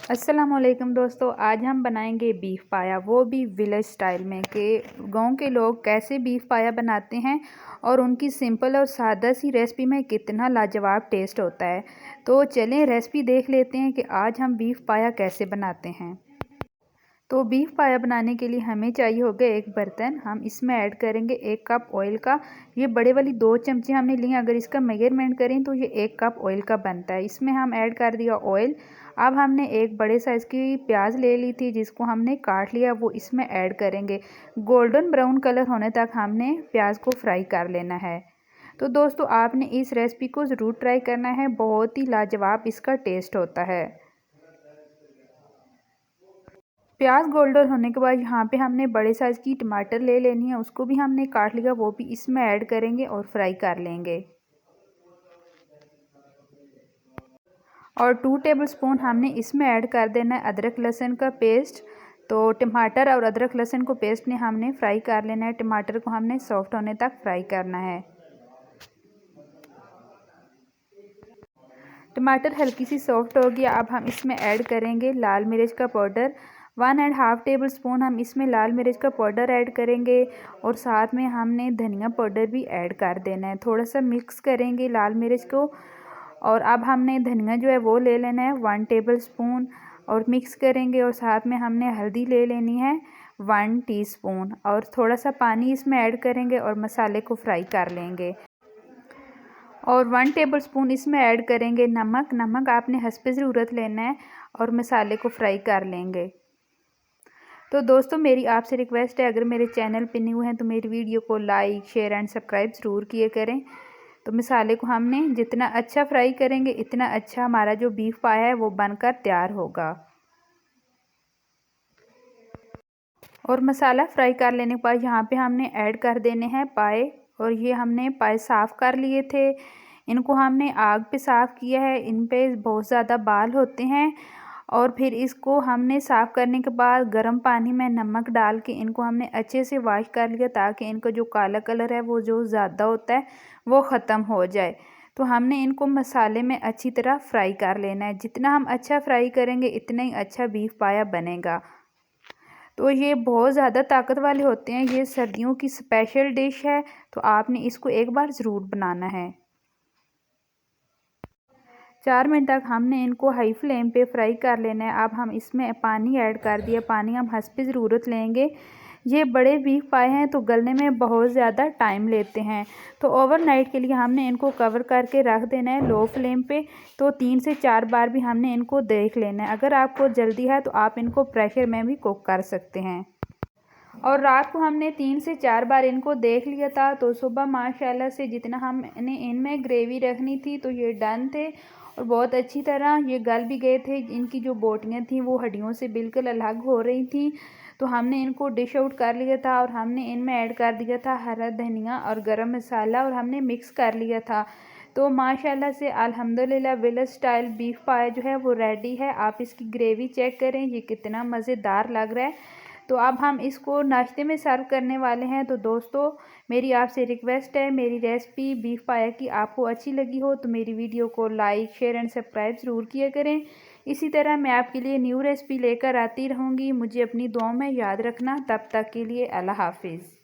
अस्सलाम वालेकुम दोस्तों, आज हम बनाएंगे बीफ पाया, वो भी विलेज स्टाइल में। कि गांव के लोग कैसे बीफ पाया बनाते हैं और उनकी सिंपल और सादा सी रेसिपी में कितना लाजवाब टेस्ट होता है। तो चलें रेसिपी देख लेते हैं कि आज हम बीफ पाया कैसे बनाते हैं। तो बीफ पाया बनाने के लिए हमें चाहिए होगा एक बर्तन। हम इसमें ऐड करेंगे 1 कप ऑयल का। ये बड़े वाली 2 चमचे हमने लिए। अगर इसका मेजरमेंट करें तो ये 1 कप ऑयल का बनता है। इसमें हम ऐड कर दिया ऑयल। अब हमने एक बड़े साइज़ की प्याज ले ली थी जिसको हमने काट लिया, वो इसमें ऐड करेंगे। गोल्डन ब्राउन कलर होने तक हमने प्याज को फ्राई कर लेना है। तो दोस्तों आपने इस रेसिपी को ज़रूर ट्राई करना है, बहुत ही लाजवाब इसका टेस्ट होता है। प्याज गोल्डन होने के बाद यहाँ पे हमने बड़े साइज़ की टमाटर ले लेनी है, उसको भी हमने काट लिया, वो भी इसमें ऐड करेंगे और फ्राई कर लेंगे। और 2 टेबलस्पून हमने इसमें ऐड कर देना है अदरक लहसुन का पेस्ट। तो टमाटर और अदरक लहसुन को पेस्ट ने हमने फ्राई कर लेना है। टमाटर को हमने सॉफ्ट होने तक फ्राई करना है। टमाटर हल्की सी सॉफ्ट हो गया। अब हम इसमें ऐड करेंगे लाल मिर्च का पाउडर। 1.5 टेबलस्पून हम इसमें लाल मिर्च का पाउडर ऐड करेंगे और साथ में हमने धनिया पाउडर भी ऐड कर देना है। थोड़ा सा मिक्स करेंगे लाल मिर्च को। और अब हमने धनिया जो है वो ले लेना है 1 टेबलस्पून और मिक्स करेंगे। और साथ में हमने हल्दी ले लेनी है 1 टीस्पून और थोड़ा सा पानी इसमें ऐड करेंगे और मसाले को फ्राई कर लेंगे। और 1 टेबलस्पून इसमें ऐड करेंगे नमक। नमक आपने हस्बे ज़रूरत लेना है और मसाले को फ्राई कर लेंगे। तो दोस्तों मेरी आपसे रिक्वेस्ट है, अगर मेरे चैनल पे न्यू हैं तो मेरी वीडियो को लाइक शेयर एंड सब्सक्राइब ज़रूर किए करें। तो मसाले को हमने जितना अच्छा फ्राई करेंगे इतना अच्छा हमारा जो बीफ पाया है वो बनकर तैयार होगा। और मसाला फ्राई कर लेने के बाद यहाँ पे हमने ऐड कर देने हैं पाए। और ये हमने पाए साफ़ कर लिए थे, इनको हमने आग पे साफ़ किया है। इन पे बहुत ज़्यादा बाल होते हैं। और फिर इसको हमने साफ़ करने के बाद गर्म पानी में नमक डाल के इनको हमने अच्छे से वॉश कर लिया, ताकि इनका जो काला कलर है वो जो ज़्यादा होता है वो ख़त्म हो जाए। तो हमने इनको मसाले में अच्छी तरह फ्राई कर लेना है। जितना हम अच्छा फ्राई करेंगे इतना ही अच्छा बीफ पाया बनेगा। तो ये बहुत ज़्यादा ताकत वाले होते हैं, ये सर्दियों की स्पेशल डिश है। तो आपने इसको एक बार ज़रूर बनाना है। 4 मिनट तक हमने इनको हाई फ्लेम पे फ्राई कर लेना है। अब हम इसमें पानी ऐड कर दिया। पानी हम हस्बे ज़रूरत लेंगे। ये बड़े बीफ पाए हैं तो गलने में बहुत ज़्यादा टाइम लेते हैं। तो ओवरनाइट के लिए हमने इनको कवर करके रख देना है लो फ्लेम पे। तो 3 से 4 बार भी हमने इनको देख लेना है। अगर आपको जल्दी है तो आप इनको प्रेशर में भी कुक कर सकते हैं। और रात को हमने 3 से 4 बार इनको देख लिया था। तो सुबह माशाल्लाह से जितना हमने इनमें ग्रेवी रखनी थी तो ये डन थे और बहुत अच्छी तरह ये गल भी गए थे। इनकी जो बोटियाँ थी वो हड्डियों से बिल्कुल अलग हो रही थी। तो हमने इनको डिश आउट कर लिया था और हमने इनमें ऐड कर दिया था हरा धनिया और गरम मसाला और हमने मिक्स कर लिया था। तो माशाल्लाह से अल्हम्दुलिल्लाह विलेज स्टाइल बीफ पाया जो है वो रेडी है। आप इसकी ग्रेवी चेक करें, ये कितना मज़ेदार लग रहा है। तो अब हम इसको नाश्ते में सर्व करने वाले हैं। तो दोस्तों मेरी आपसे रिक्वेस्ट है, मेरी रेसिपी बीफ पाया की आपको अच्छी लगी हो तो मेरी वीडियो को लाइक शेयर एंड सब्सक्राइब ज़रूर किया करें। इसी तरह मैं आपके लिए न्यू रेसिपी लेकर आती रहूँगी। मुझे अपनी दुआओं में याद रखना। तब तक के लिए अल्लाह हाफिज़।